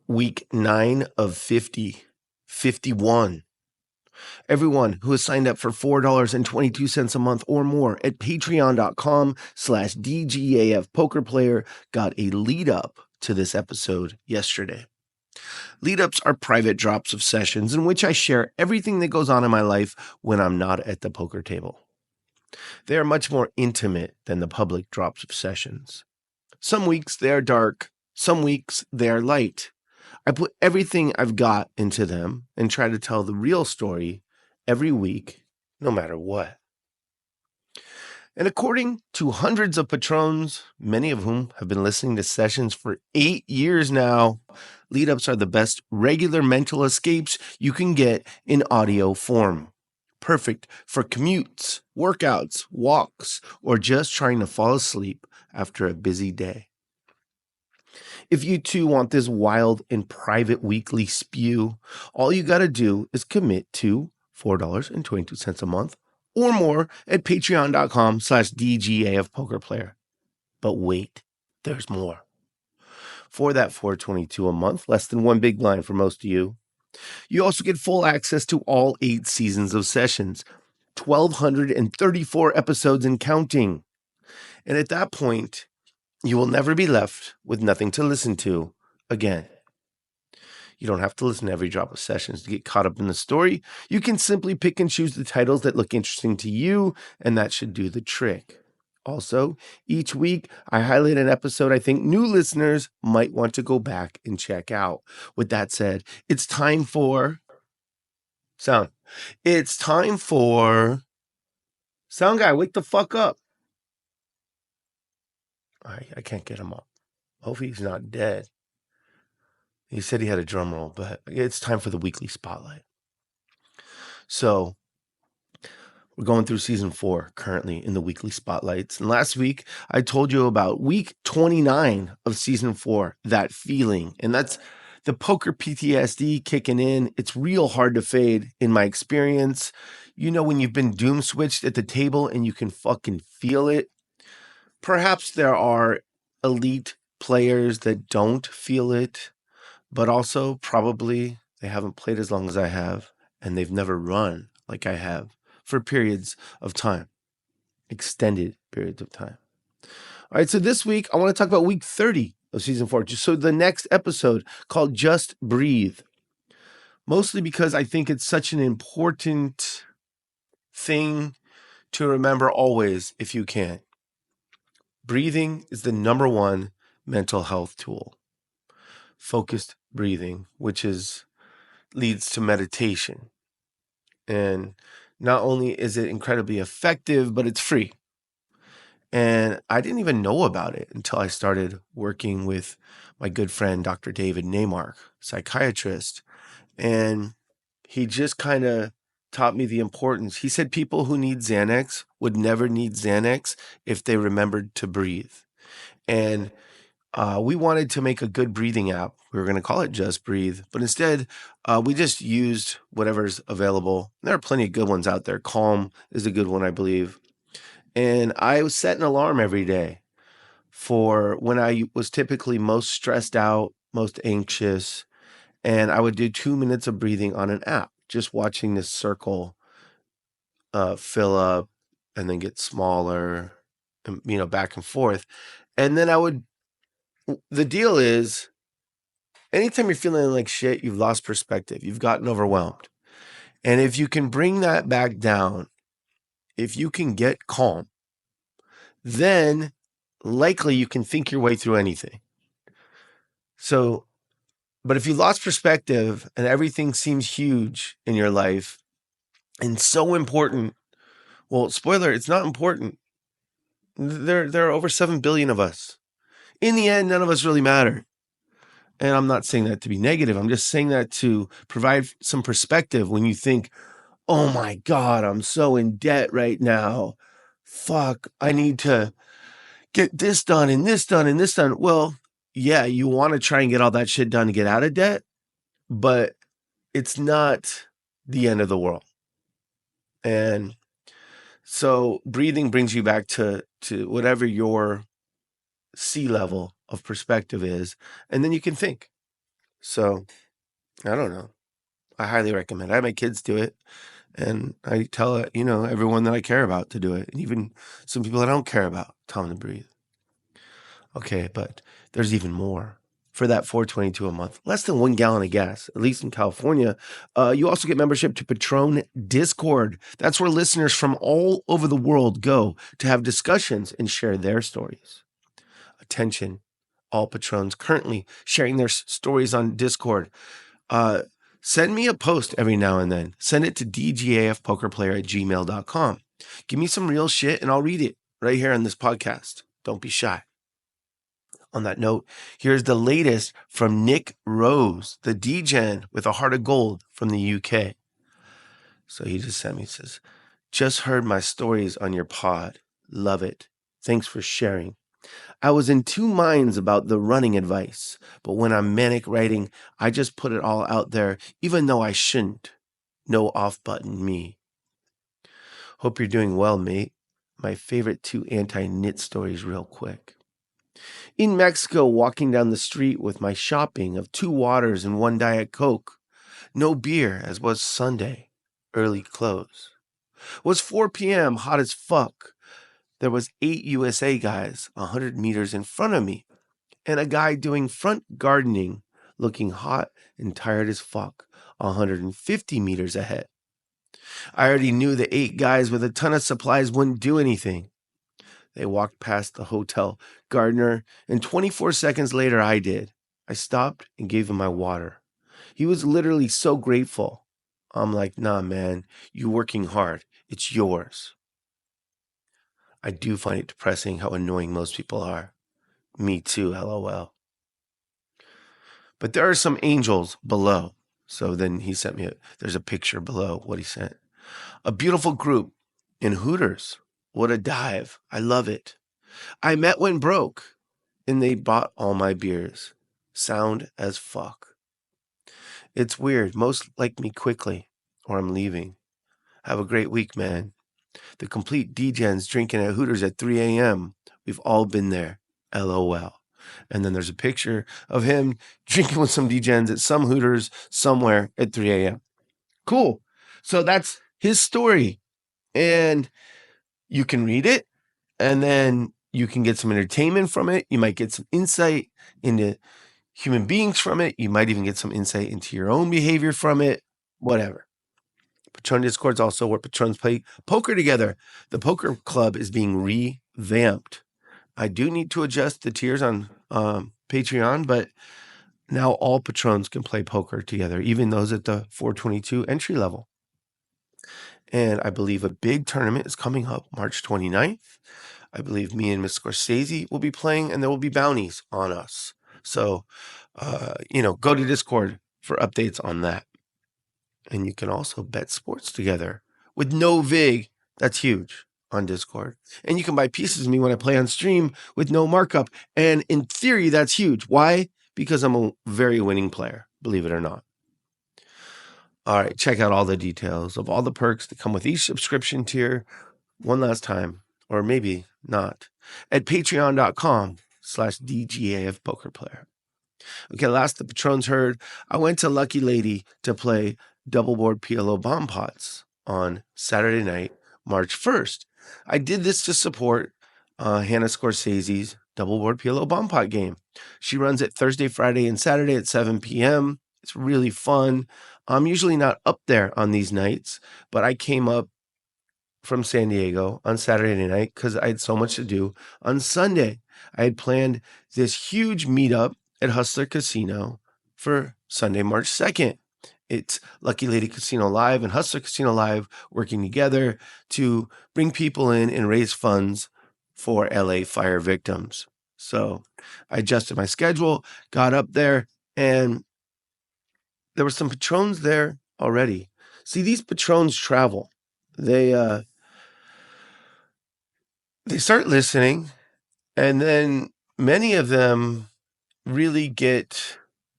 week 9 of 50, 51. Everyone who has signed up for $4.22 a month or more at patreon.com/DGAF poker player got a lead up to this episode yesterday. Lead ups are private drops of sessions in which I share everything that goes on in my life when I'm not at the poker table. They are much more intimate than the public drops of sessions. Some weeks they are dark, some weeks they are light. I put everything I've got into them and try to tell the real story every week, no matter what. And according to hundreds of patrons, many of whom have been listening to sessions for 8 years now, lead-ups are the best regular mental escapes you can get in audio form. Perfect for commutes, workouts, walks, or just trying to fall asleep after a busy day. If you too want this wild and private weekly spew, all you got to do is commit to $4.22 a month or more at patreon.com/DGAF poker player. But wait, there's more. For that $4.22 a month, less than one big blind for most of you, you also get full access to all 8 seasons of sessions, 1,234 episodes and counting. And at that point, you will never be left with nothing to listen to again. You don't have to listen to every drop of sessions to get caught up in the story. You can simply pick and choose the titles that look interesting to you, and that should do the trick. Also, each week, I highlight an episode I think new listeners might want to go back and check out. With that said, it's time for sound. It's time for sound guy. Wake the fuck up. I can't get him up. Hopefully he's not dead. He said he had a drum roll, but it's time for the weekly spotlight. So we're going through season 4 currently in the weekly spotlights. And last week I told you about week 29 of season 4, that feeling. And that's the poker PTSD kicking in. It's real hard to fade in my experience. You know, when you've been doom switched at the table and you can fucking feel it. Perhaps there are elite players that don't feel it, but also probably they haven't played as long as I have, and they've never run like I have for periods of time, extended periods of time. All right, so this week I want to talk about week 30 of season 4. So the next episode called Just Breathe, mostly because I think it's such an important thing to remember always if you can. Breathing is the number one mental health tool. Focused breathing, which leads to meditation. And not only is it incredibly effective, but it's free. And I didn't even know about it until I started working with my good friend, Dr. David Neymark, psychiatrist. And he just kind of taught me the importance. He said people who need Xanax would never need Xanax if they remembered to breathe. And we wanted to make a good breathing app. We were going to call it Just Breathe, but instead we just used whatever's available. There are plenty of good ones out there. Calm is a good one, I believe. And I set an alarm every day for when I was typically most stressed out, most anxious, and I would do 2 minutes of breathing on an app, just watching this circle fill up and then get smaller, and, back and forth. And then the deal is, anytime you're feeling like shit, you've lost perspective, you've gotten overwhelmed. And if you can bring that back down, if you can get calm, then likely you can think your way through anything. So, but if you lost perspective and everything seems huge in your life and so important, well, spoiler, it's not important. There are over 7 billion of us. In the end, none of us really matter. And I'm not saying that to be negative. I'm just saying that to provide some perspective when you think, oh my God, I'm so in debt right now. Fuck, I need to get this done and this done and this done. Well, yeah, you want to try and get all that shit done to get out of debt, but it's not the end of the world. And so breathing brings you back to whatever your sea level of perspective is, and then you can think. So I don't know. I highly recommend it. I have my kids do it, and I tell everyone that I care about to do it, and even some people I don't care about, tell them to breathe. Okay, but there's even more. For that $4.22 a month, less than 1 gallon of gas, at least in California. You also get membership to Patron Discord. That's where listeners from all over the world go to have discussions and share their stories. Attention, all patrons currently sharing their stories on Discord. Uh, Send me a post every now and then. Send it to dgafpokerplayer@gmail.com. Give me some real shit and I'll read it right here on this podcast. Don't be shy. On that note, here's the latest from Nick Rose, the DGen with a heart of gold from the UK. So he just sent me, says, just heard my stories on your pod. Love it. Thanks for sharing. I was in two minds about the running advice, but when I'm manic writing, I just put it all out there, even though I shouldn't. No off button me. Hope you're doing well, mate. My favorite two anti-knit stories real quick. In Mexico, walking down the street with my shopping of 2 waters and 1 Diet Coke. No beer, as was Sunday. Early close. Was 4 p.m., hot as fuck. There was 8 USA guys 100 meters in front of me, and a guy doing front gardening, looking hot and tired as fuck 150 meters ahead. I already knew the 8 guys with a ton of supplies wouldn't do anything. They walked past the hotel gardener, and 24 seconds later I did. I stopped and gave him my water. He was literally so grateful. I'm like, nah, man, you working hard. It's yours. I do find it depressing how annoying most people are. Me too, LOL. But there are some angels below. So then he sent me, there's a picture below what he sent. A beautiful group in Hooters. What a dive. I love it. I met when broke, and they bought all my beers. Sound as fuck. It's weird. Most like me quickly, or I'm leaving. Have a great week, man. The complete DGens drinking at Hooters at 3 a.m. We've all been there. LOL. And then there's a picture of him drinking with some DGens at some Hooters somewhere at 3 a.m. Cool. So that's his story. And you can read it, and then you can get some entertainment from it. You might get some insight into human beings from it. You might even get some insight into your own behavior from it, whatever. Patron Discord is also where patrons play poker together. The poker club is being revamped. I do need to adjust the tiers on Patreon, but now all patrons can play poker together, even those at the 422 entry level. And I believe a big tournament is coming up March 29th. I believe me and Miss Scorsese will be playing, and there will be bounties on us. So, go to Discord for updates on that. And you can also bet sports together with no VIG. That's huge on Discord. And you can buy pieces of me when I play on stream with no markup. And in theory, that's huge. Why? Because I'm a very winning player, believe it or not. All right, check out all the details of all the perks that come with each subscription tier one last time, or maybe not, at patreon.com/DGAF poker player. Okay, last the patrons heard, I went to Lucky Lady to play double board PLO bomb pots on Saturday night, March 1st. I did this to support Hannah Scorsese's double board PLO bomb pot game. She runs it Thursday, Friday, and Saturday at 7 p.m. It's really fun. I'm usually not up there on these nights, but I came up from San Diego on Saturday night because I had so much to do on Sunday. I had planned this huge meetup at Hustler Casino for Sunday, March 2nd. It's Lucky Lady Casino Live and Hustler Casino Live working together to bring people in and raise funds for LA fire victims. So I adjusted my schedule, got up there, and there were some patrons there already. See, these patrons travel. They start listening, and then many of them really get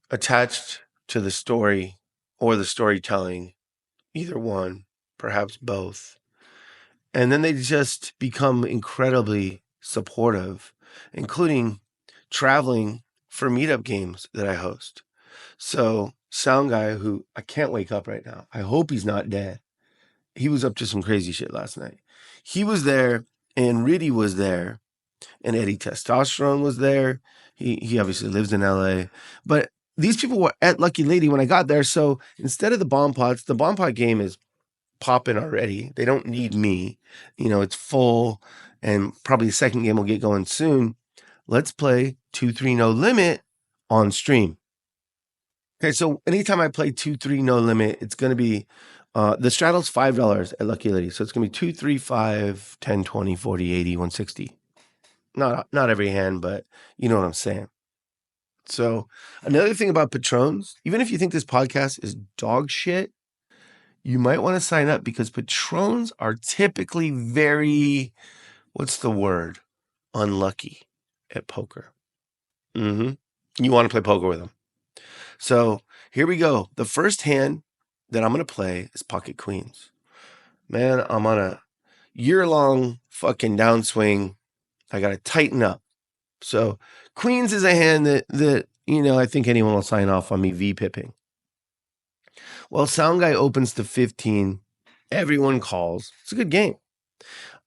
attached to the story or the storytelling, either one, perhaps both. And then they just become incredibly supportive, including traveling for meetup games that I host. So sound guy, who I can't wake up right now. I hope he's not dead. He was up to some crazy shit last night. He was there, and Riddy was there, and Eddie Testosterone was there. He obviously lives in LA. But these people were at Lucky Lady when I got there. So instead of the bomb pots, the bomb pot game is popping already. They don't need me. It's full, and probably the second game will get going soon. Let's play 2-3 no limit on stream. Okay, so anytime I play 2-3 no limit, it's going to be the straddle's $5 at Lucky Lady. So it's going to be 2, 3, 5, 10, 20, 40, 80, 160. Not every hand, but you know what I'm saying. So another thing about Patrons, even if you think this podcast is dog shit, you might want to sign up, because Patrons are typically very, what's the word? Unlucky at poker. You want to play poker with them. So here we go. The first hand that I'm going to play is pocket queens. Man, I'm on a year-long fucking downswing. I got to tighten up. So queens is a hand that I think anyone will sign off on me V-pipping. Well, sound guy opens to 15. Everyone calls. It's a good game.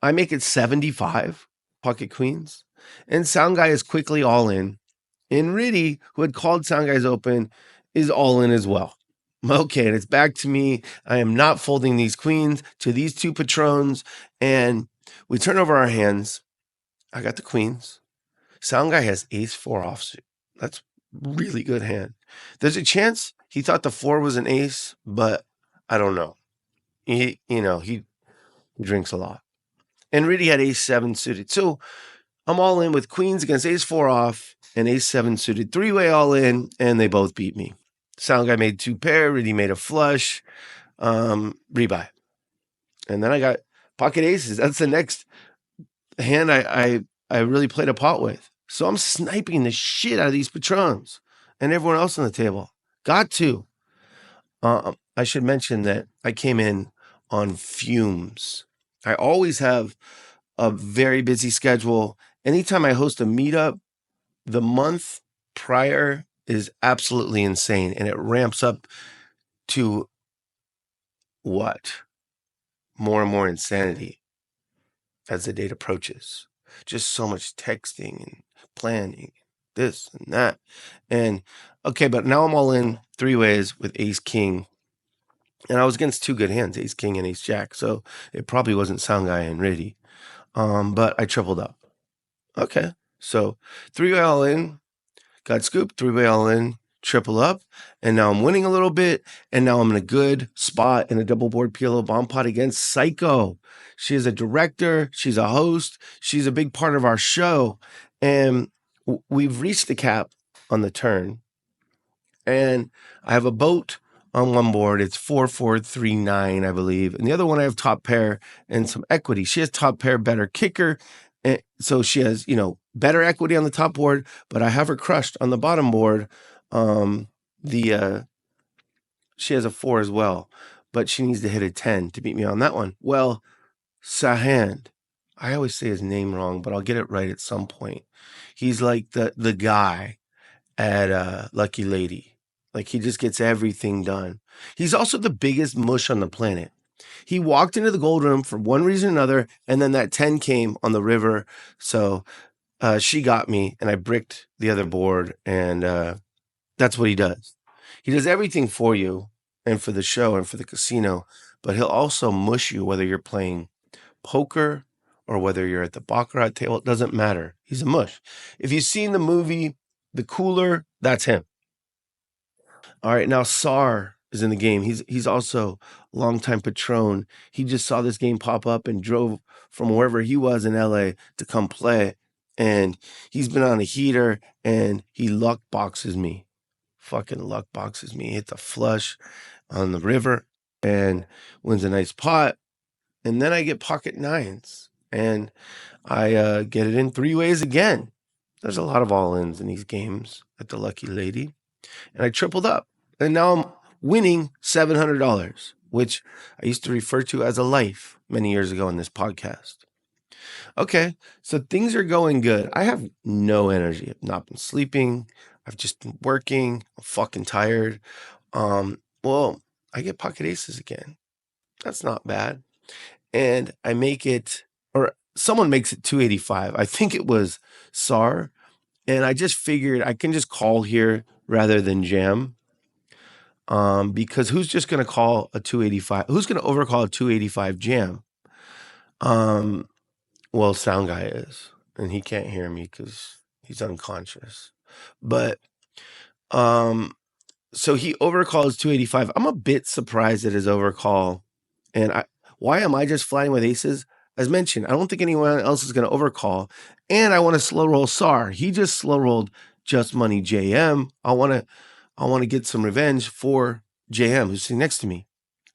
I make it 75 pocket queens, and sound guy is quickly all in. And Riddy, who had called sound guys open, is all in as well. Okay, and it's back to me. I am not folding these queens to these two patrons, and we turn over our hands. I got the queens. Sound guy has ace-4 offsuit. That's really good hand. There's a chance he thought the 4 was an ace, but I don't know. He drinks a lot. And Riddy had ace-7 suited. So I'm all in with queens against ace-4 off and ace-7 suited. 3-way all in, and they both beat me. Sound guy made 2 pair. Riddy made a flush. Rebuy. And then I got pocket aces. That's the next hand I really played a pot with. So I'm sniping the shit out of these patrons and everyone else on the table. Got to. I should mention that I came in on fumes. I always have a very busy schedule. Anytime I host a meetup, the month prior is absolutely insane, and it ramps up to what? More and more insanity as the date approaches. Just so much texting and planning, this and that. And okay, but now I'm all in 3 ways with ace king. And I was against 2 good hands, ace king and ace jack. So it probably wasn't sound guy and Riddy. But I tripled up. Okay. So 3-way all in, got scooped, 3-way all in, triple up, and now I'm winning a little bit, and now I'm in a good spot in a double board PLO bomb pot against Psycho. She is a director, she's a host, she's a big part of our show, and we've reached the cap on the turn, and I have a boat on one board. It's 4-4-3-9, I believe, and the other one I have top pair and some equity. She has top pair, better kicker, and so she has, better equity on the top board, but I have her crushed on the bottom board. She has a 4 as well, but she needs to hit a 10 to beat me on that one. Well, Sahand, I always say his name wrong, but I'll get it right at some point. He's like the guy at Lucky Lady. Like, he just gets everything done. He's also the biggest mush on the planet. He walked into the gold room for one reason or another, and then that 10 came on the river. So she got me, and I bricked the other board, and that's what he does. He does everything for you and for the show and for the casino, but he'll also mush you whether you're playing poker or whether you're at the baccarat table. It doesn't matter. He's a mush. If you've seen the movie The Cooler, that's him. All right, now Sar is in the game. He's also a longtime patron. He just saw this game pop up and drove from wherever he was in LA to come play. And he's been on a heater, and he luck boxes me. Fucking luck boxes me. Hits a flush on the river and wins a nice pot. And then I get pocket 9s, and I get it in 3 ways again. There's a lot of all-ins in these games at the Lucky Lady. And I tripled up. And now I'm winning $700, which I used to refer to as a life many years ago in this podcast. Okay, so things are going good. I have no energy. I've not been sleeping. I've just been working. I'm fucking tired. Well, I get pocket aces again. That's not bad. And I make it, or someone makes it 285. I think it was SAR. And I just figured I can just call here rather than jam. Because who's just going to call a 285? Who's going to overcall a 285 jam? Well, sound guy is, and he can't hear me because he's unconscious. But so he overcalls 285. I'm a bit surprised at his overcall. And why am I just flying with aces? As mentioned, I don't think anyone else is going to overcall. And I want to slow roll SAR. He just slow rolled just money JM. I want to get some revenge for JM, who's sitting next to me.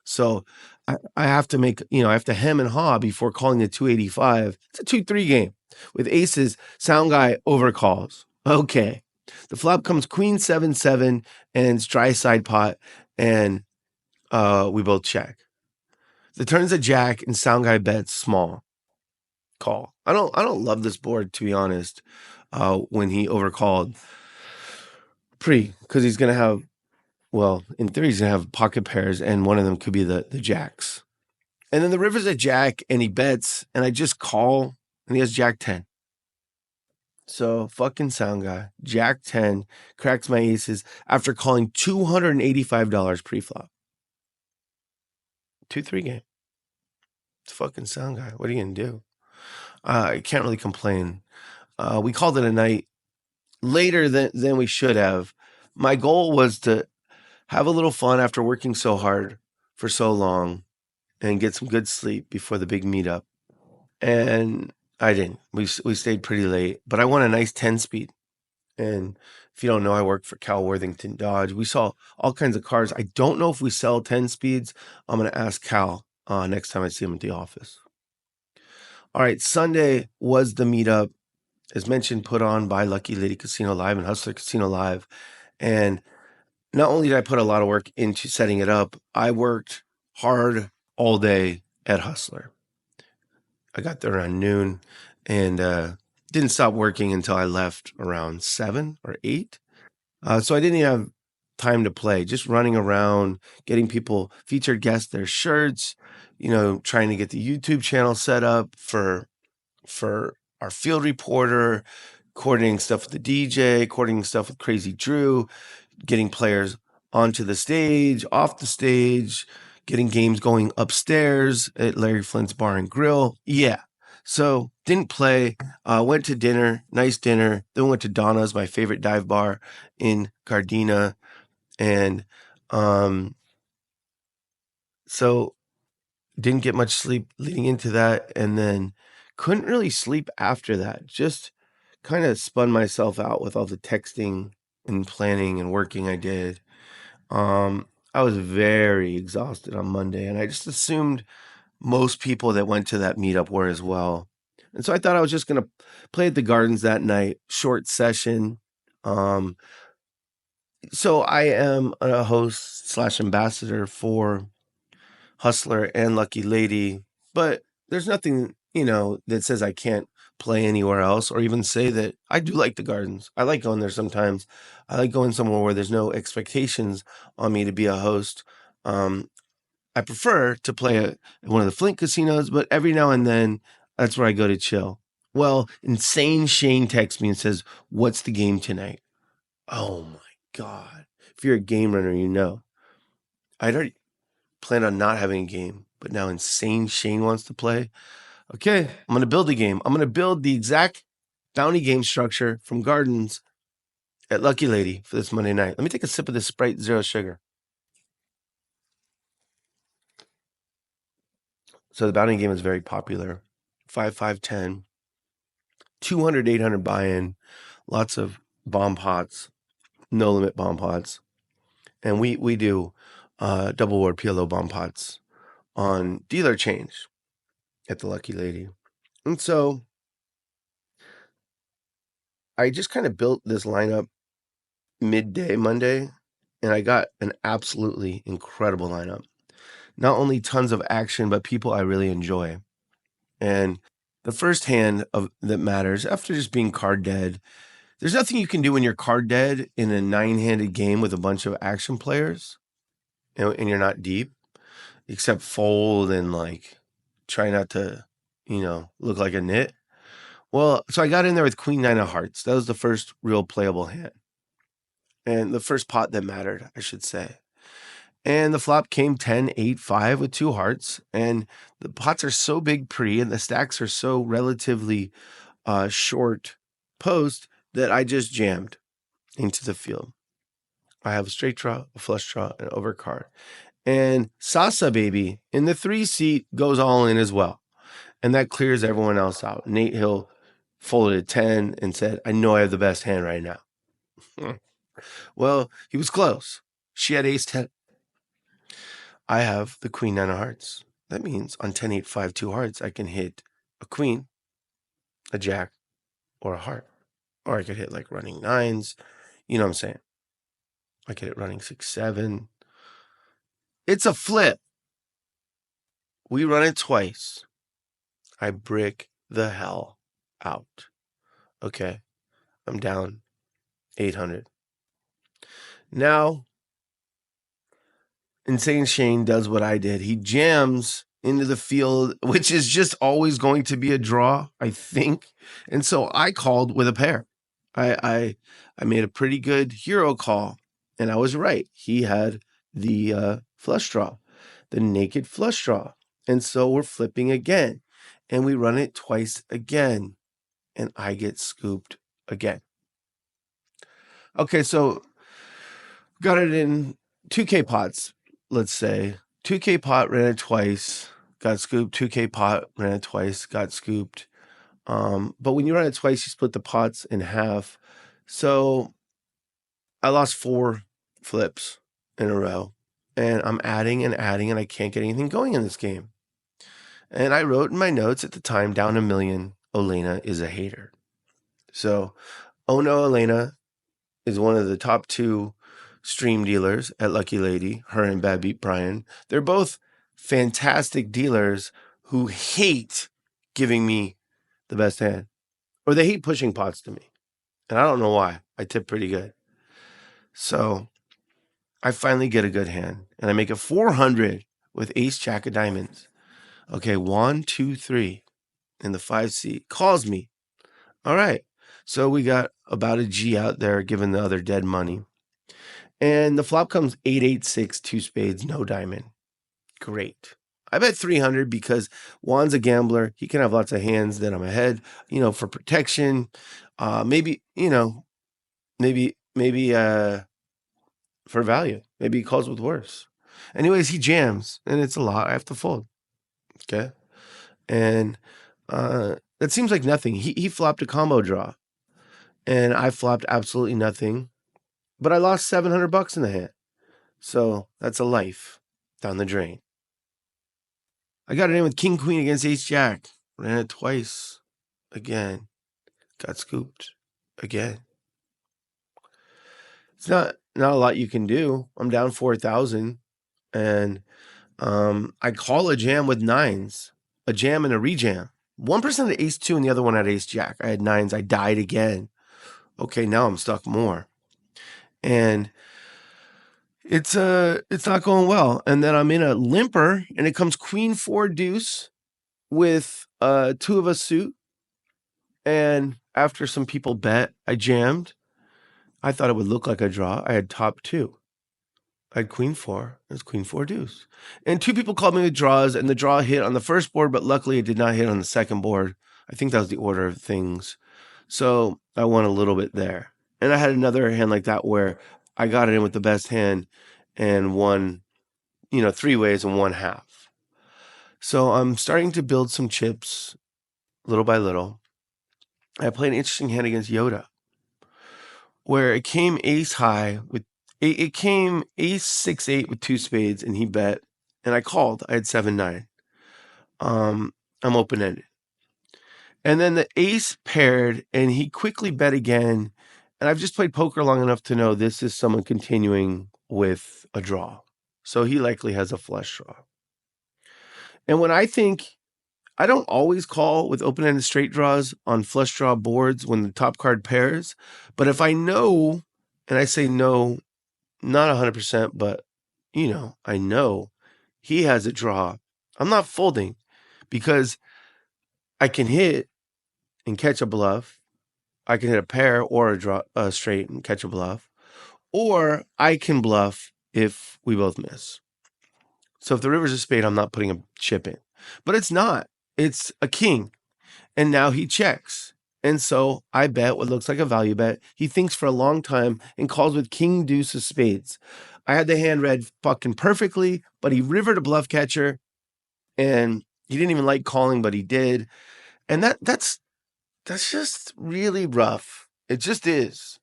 So I have to make, I have to hem and haw before calling the 285. It's a 2-3 game. With aces, sound guy overcalls. Okay. The flop comes queen 7-7 and it's dry side pot, and we both check. The turn's a jack and sound guy bets small. Call. I don't love this board, to be honest. When he overcalled because he's gonna have, well, in theory he's gonna have pocket pairs, and one of them could be the jacks. And then the river's a jack and he bets, and I just call, and he has jack 10. So fucking sound guy, jack 10, cracks my aces after calling $285 pre-flop. 2-3 game. It's fucking sound guy. What are you gonna do? I can't really complain. We called it a night later than we should have. My goal was to have a little fun after working so hard for so long and get some good sleep before the big meetup. And I didn't. We stayed pretty late, but I won a nice 10 speed. And if you don't know, I work for Cal Worthington Dodge. We saw all kinds of cars. I don't know if we sell 10 speeds. I'm going to ask Cal next time I see him at the office. All right, Sunday was the meetup, as mentioned, put on by Lucky Lady Casino Live and Hustler Casino Live. And not only did I put a lot of work into setting it up, I worked hard all day at Hustler. I got there around noon and didn't stop working until I left around 7 or 8. So I didn't even have time to play, just running around, getting people, featured guests, their shirts, trying to get the YouTube channel set up for our field reporter, coordinating stuff with the DJ, coordinating stuff with Crazy Drew, getting players onto the stage, off the stage, getting games going upstairs at Larry Flint's Bar and Grill. Yeah. So didn't play, went to dinner, nice dinner. Then went to Donna's, my favorite dive bar in Gardena. And so didn't get much sleep leading into that. And then couldn't really sleep after that. Just kind of spun myself out with all the texting and planning and working I did. I was very exhausted on Monday, and I just assumed most people that went to that meetup were as well. And so I thought I was just going to play at the Gardens that night, short session. So I am a host / ambassador for Hustler and Lucky Lady, but there's nothing, that says I can't play anywhere else, or even say that I do like the Gardens. I like going there sometimes. I like going somewhere where there's no expectations on me to be a host. I prefer to play at one of the Flint casinos, but every now and then that's where I go to chill. Well, Insane Shane texts me and says, "What's the game tonight?" Oh my God. If you're a game runner, I'd already planned on not having a game, but now Insane Shane wants to play. Okay, I'm going to build a game. I'm going to build the exact bounty game structure from Gardens at Lucky Lady for this Monday night. Let me take a sip of this Sprite Zero Sugar. So the bounty game is very popular. 5, 5, 10, 200, 800 buy-in, lots of bomb pots, no limit bomb pots. And we do double ward PLO bomb pots on dealer change at the Lucky Lady. And so I just kind of built this lineup midday Monday, and I got an absolutely incredible lineup. Not only tons of action, but people I really enjoy. And the first hand that matters, after just being card dead, There's nothing you can do when you're card dead in a 9-handed game with a bunch of action players and you're not deep, except fold and like try not to, look like a nit. Well, so I got in there with Queen 9 of Hearts. That was the first real playable hand. And the first pot that mattered, I should say. And the flop came 10, 8, 5 with 2 hearts. And the pots are so big pre and the stacks are so relatively short post that I just jammed into the field. I have a straight draw, a flush draw, an overcard. And Sasa Baby in the 3 seat goes all in as well. And that clears everyone else out. Nate Hill folded at 10 and said, I know I have the best hand right now. Well, he was close. She had ace 10. I have the Queen 9 of Hearts. That means on 10, 8, 5, 2 hearts, I can hit a queen, a jack, or a heart. Or I could hit like running 9s. You know what I'm saying? I could hit running 6, 7. It's a flip. We run it twice. I brick the hell out. Okay. I'm down 800. Now, Insane Shane does what I did. He jams into the field, which is just always going to be a draw, I think. And so I called with a pair. I made a pretty good hero call, and I was right. He had the flush draw, the naked flush draw. And so we're flipping again, and we run it twice again, and I get scooped again. Okay, so got it in 2K pots, let's say. 2K pot, ran it twice, got scooped. 2K pot, ran it twice, got scooped. But when you run it twice, you split the pots in half. So I lost 4 flips in a row. And I'm adding, and I can't get anything going in this game. And I wrote in my notes at the time, down $1 million, Elena is a hater. So, oh no, Elena is one of the top 2 stream dealers at Lucky Lady, her and Bad Beat Brian. They're both fantastic dealers who hate giving me the best hand, or they hate pushing pots to me. And I don't know why. I tip pretty good. So I finally get a good hand, and I make a 400 with ace jack of diamonds. Okay, 1, 2, 3 in the 5 seat. Calls me. All right. So we got about a G out there, given the other dead money. And the flop comes 8, 8, 6, 2 spades, no diamond. Great. I bet 300 because Juan's a gambler. He can have lots of hands that I'm ahead, for protection. Maybe for value. Maybe he calls with worse. Anyways, he jams, and it's a lot. I have to fold. Okay. And that seems like nothing. He flopped a combo draw, and I flopped absolutely nothing. But I lost $700 in the hand. So that's a life down the drain. I got it in with King Queen against Ace Jack. Ran it twice. Again. Got scooped. Again. It's not a lot you can do. I'm down 4,000. And I call a jam with 9s. A jam and a rejam. 1% of Ace 2 and the other one had Ace Jack. I had 9s. I died again. Okay, now I'm stuck more. And it's not going well. And then I'm in a limper, and it comes Queen 4 deuce with 2 of a suit. And after some people bet, I jammed. I thought it would look like a draw. I had top 2. I had Queen 4. It was Queen 4 deuce. And 2 people called me with draws, and the draw hit on the first board, but luckily it did not hit on the second board. I think that was the order of things. So I won a little bit there. And I had another hand like that where I got it in with the best hand and won, 3 ways and 1/2. So I'm starting to build some chips little by little. I played an interesting hand against Yoda, where it came ace high with it came ace 6, 8 with 2 spades, and he bet, and I called. I had 7, 9. I'm open-ended. And then the ace paired, and he quickly bet again. And I've just played poker long enough to know this is someone continuing with a draw. So he likely has a flush draw. And when I think I don't always call with open-ended straight draws on flush draw boards when the top card pairs, but if I know, and I say no, not 100%, but I know he has a draw, I'm not folding because I can hit and catch a bluff. I can hit a pair or a straight and catch a bluff, or I can bluff if we both miss. So if the river's a spade, I'm not putting a chip in, but it's not. It's a king, and now he checks. And so I bet what looks like a value bet. He thinks for a long time and calls with king deuce of spades. I had the hand read fucking perfectly, but he rivered a bluff catcher, and he didn't even like calling, but he did. And that's just really rough. It just is.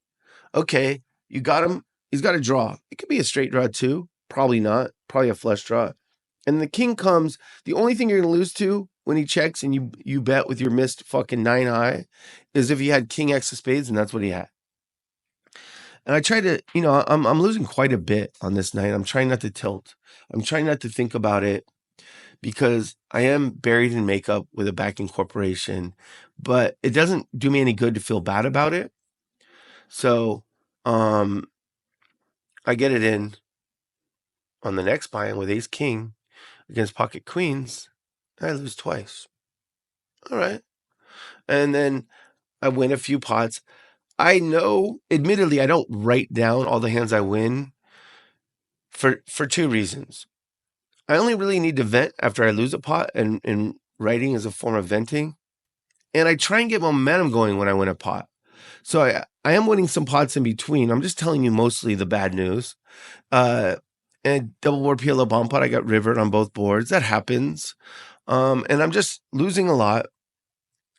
Okay, you got him. He's got a draw. It could be a straight draw too. Probably not. Probably a flush draw. And the king comes. The only thing you're going to lose to when he checks and you bet with your missed fucking 9 high is if he had king X of spades, and that's what he had. And I try to, I'm losing quite a bit on this night. I'm trying not to tilt. I'm trying not to think about it because I am buried in makeup with a backing corporation, but it doesn't do me any good to feel bad about it. So, I get it in on the next buy-in with ace king against pocket queens. I lose twice. All right. And then I win a few pots. I know, admittedly, I don't write down all the hands I win for two reasons. I only really need to vent after I lose a pot, and writing is a form of venting. And I try and get momentum going when I win a pot. So I am winning some pots in between. I'm just telling you mostly the bad news. And double board PLO bomb pot, I got rivered on both boards. That happens. And I'm just losing a lot.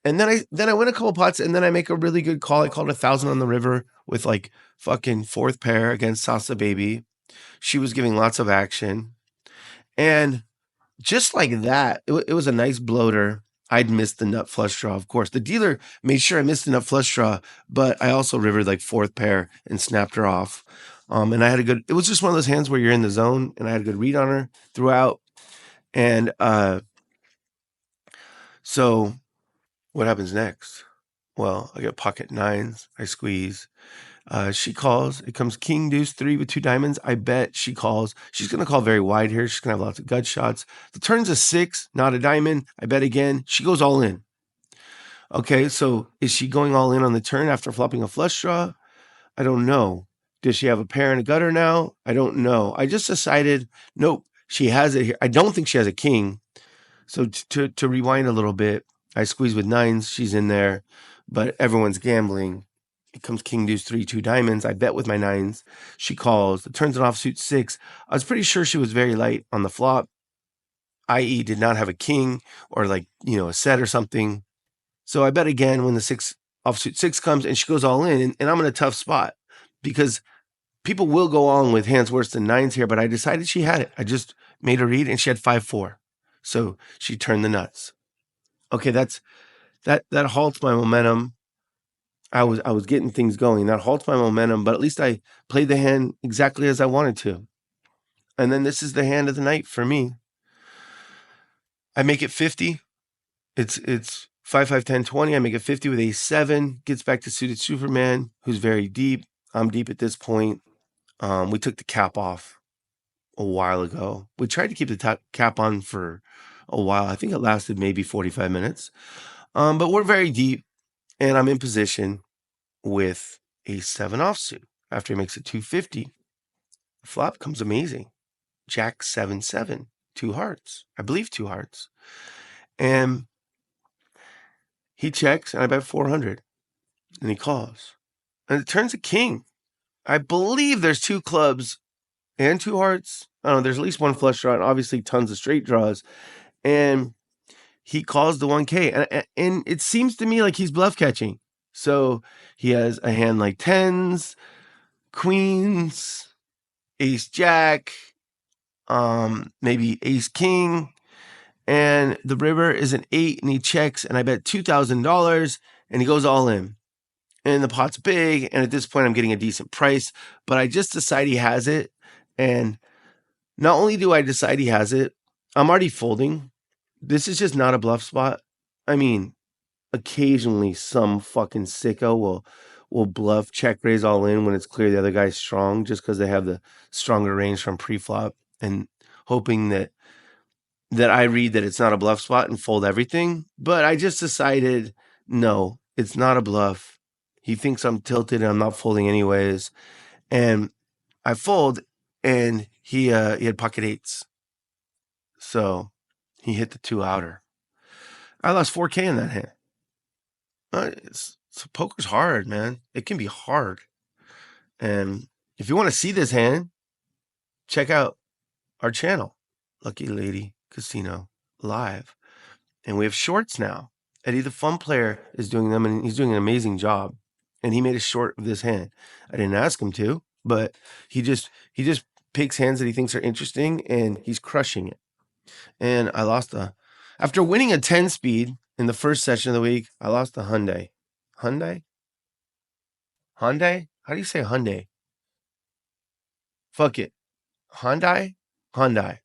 And then I win a couple pots, and then I make a really good call. I called 1,000 on the river with like fucking fourth pair against Sasa Baby. She was giving lots of action. And just like that, it was a nice bloater. I'd missed the nut flush draw, of course. The dealer made sure I missed the nut flush draw, but I also rivered like fourth pair and snapped her off. And I had it was just one of those hands where you're in the zone, and I had a good read on her throughout. And so what happens next? Well, I get pocket nines. I squeeze. She calls. It comes king deuce 3 with 2 diamonds. I bet she calls. She's going to call very wide here. She's going to have lots of gut shots. The turn's a 6, not a diamond. I bet again. She goes all in. Okay, so is she going all in on the turn after flopping a flush draw? I don't know. Does she have a pair and a gutter now? I don't know. I just decided, nope, she has it here. I don't think she has a king. So to rewind a little bit, I squeeze with nines. She's in there, but everyone's gambling. It comes king deuce 3, 2 diamonds. I bet with my nines. She calls. The turn's an offsuit 6. I was pretty sure she was very light on the flop, i.e. did not have a king or like, a set or something. So I bet again when the offsuit 6 comes, and she goes all in, and I'm in a tough spot because people will go on with hands worse than nines here, but I decided she had it. I just made her read, and she had 5-4. So she turned the nuts. Okay, that halts my momentum. I was getting things going. That halts my momentum, but at least I played the hand exactly as I wanted to. And then this is the hand of the night for me. I make it 50. It's 5, 5, 10, 20. I make it 50 with ace 7. Gets back to suited Superman, who's very deep. I'm deep at this point. We took the cap off a while ago. We tried to keep the cap on for a while. I think it lasted maybe 45 minutes. But we're very deep, and I'm in position with ace 7 offsuit. After he makes it 250, the flop comes amazing. Jack 7, 7, 2 hearts. I believe 2 hearts. And he checks, and I bet 400. And he calls. And it turns a king. I believe there's 2 clubs and 2 hearts. I don't know, there's at least 1 flush draw, and obviously tons of straight draws. And he calls the 1K. And it seems to me like he's bluff catching. So he has a hand like 10s, queens, ace jack, maybe ace king, and the river is an 8, and he checks, and I bet $2,000, and he goes all in. And the pot's big, and at this point I'm getting a decent price, but I just decide he has it. And not only do I decide he has it, I'm already folding this is just not a bluff spot. I mean, occasionally some fucking sicko will bluff check raise all in when it's clear the other guy's strong just because they have the stronger range from pre-flop and hoping that I read that it's not a bluff spot and fold everything. But I just decided, no, it's not a bluff. He thinks I'm tilted and I'm not folding anyways. And I fold, and he had pocket eights. So he hit the 2 outer. I lost 4K in that hand. Poker's hard, man. It can be hard. And if you want to see this hand, check out our channel, Lucky Lady Casino Live. And we have shorts now. Eddie the Fun Player is doing them, and he's doing an amazing job. And he made a short of this hand. I didn't ask him to, but he just picks hands that he thinks are interesting, and he's crushing it. And I lost after winning a 10 speed in the first session of the week, I lost a Hyundai. Hyundai? Hyundai? How do you say Hyundai? Fuck it. Hyundai? Hyundai.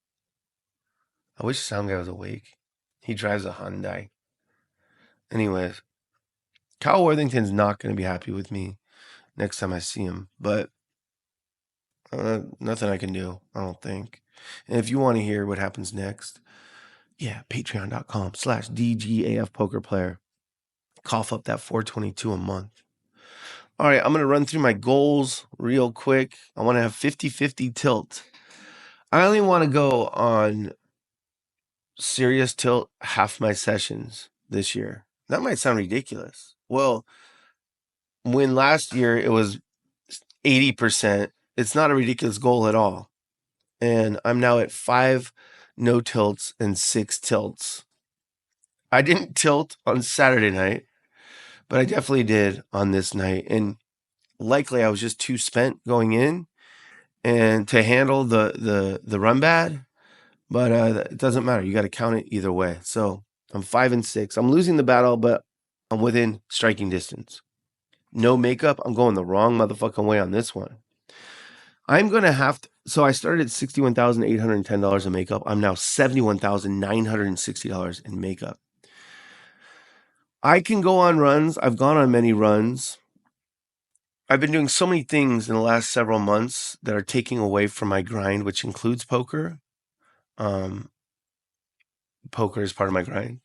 I wish the sound guy was awake. He drives a Hyundai. Anyways, Kyle Worthington's not going to be happy with me next time I see him, but nothing I can do, I don't think. And if you want to hear what happens next, yeah, patreon.com/DGAF poker player. Cough up that 422 a month. All right, I'm going to run through my goals real quick. I want to have 50-50 tilt. I only want to go on serious tilt half my sessions this year. That might sound ridiculous. Well, when last year it was 80%, it's not a ridiculous goal at all. And I'm now at 5 no tilts and 6 tilts. I didn't tilt on Saturday night, but I definitely did on this night. And likely I was just too spent going in and to handle the run bad. But it doesn't matter. You got to count it either way. So I'm 5 and 6. I'm losing the battle, but I'm within striking distance. No makeup. I'm going the wrong motherfucking way on this one. I'm going to have to. So I started at $61,810 in makeup. I'm now $71,960 in makeup. I can go on runs. I've gone on many runs. I've been doing so many things in the last several months that are taking away from my grind, which includes poker. Poker is part of my grind.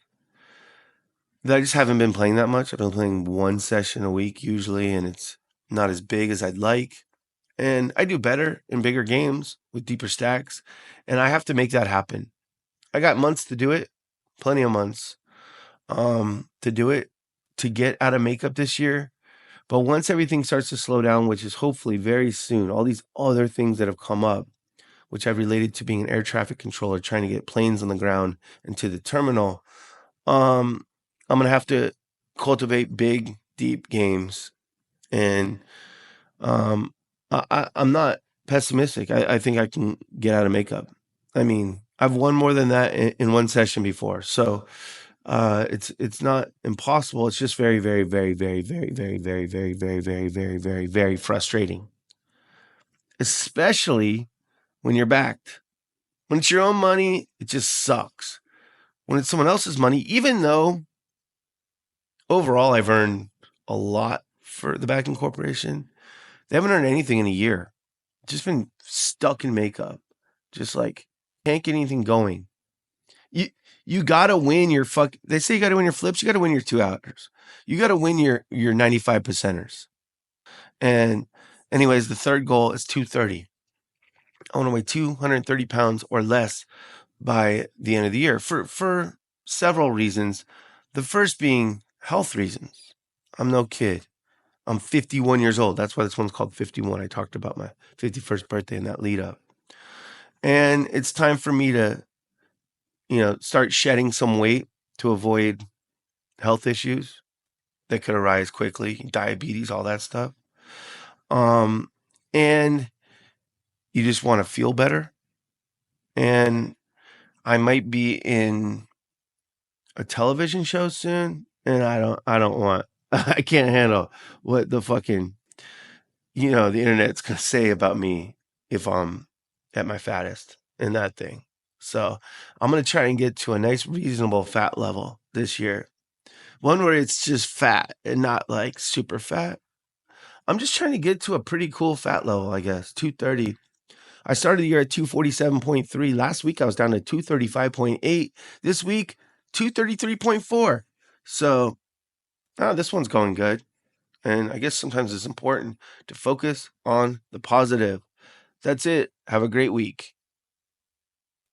That I just haven't been playing that much. I've been playing 1 session a week usually, and it's not as big as I'd like. And I do better in bigger games with deeper stacks, and I have to make that happen. I got months to do it, plenty of months to do it, to get out of makeup this year. But once everything starts to slow down, which is hopefully very soon, all these other things that have come up, which I've related to being an air traffic controller, trying to get planes on the ground and to the terminal, I'm going to have to cultivate big, deep games. And I'm not pessimistic. I think I can get out of makeup. I mean, I've won more than that in 1 session before. So it's not impossible. It's just very, very, very, very, very, very, very, very, very, very, very, very, very frustrating. Especially when you're backed. When it's your own money, it just sucks. When it's someone else's money, even though overall I've earned a lot for the backing corporation, they haven't earned anything in a year. Just been stuck in makeup. Just like can't get anything going. You gotta win your they say you gotta win your flips, you gotta win your 2 outers. You gotta win your 95 percenters. And anyways, the third goal is 230. I want to weigh 230 pounds or less by the end of the year for several reasons. The first being health reasons. I'm no kid. I'm 51 years old. That's why this one's called 51. I talked about my 51st birthday in that lead up. And it's time for me to, start shedding some weight to avoid health issues that could arise quickly, diabetes, all that stuff. And you just want to feel better. And I might be in a television show soon, and I don't want, I can't handle what the fucking, the internet's going to say about me if I'm at my fattest in that thing. So I'm going to try and get to a nice, reasonable fat level this year. One where it's just fat and not like super fat. I'm just trying to get to a pretty cool fat level, I guess. 230. I started the year at 247.3. Last week I was down to 235.8. This week, 233.4. So this one's going good. And I guess sometimes it's important to focus on the positive. That's it. Have a great week.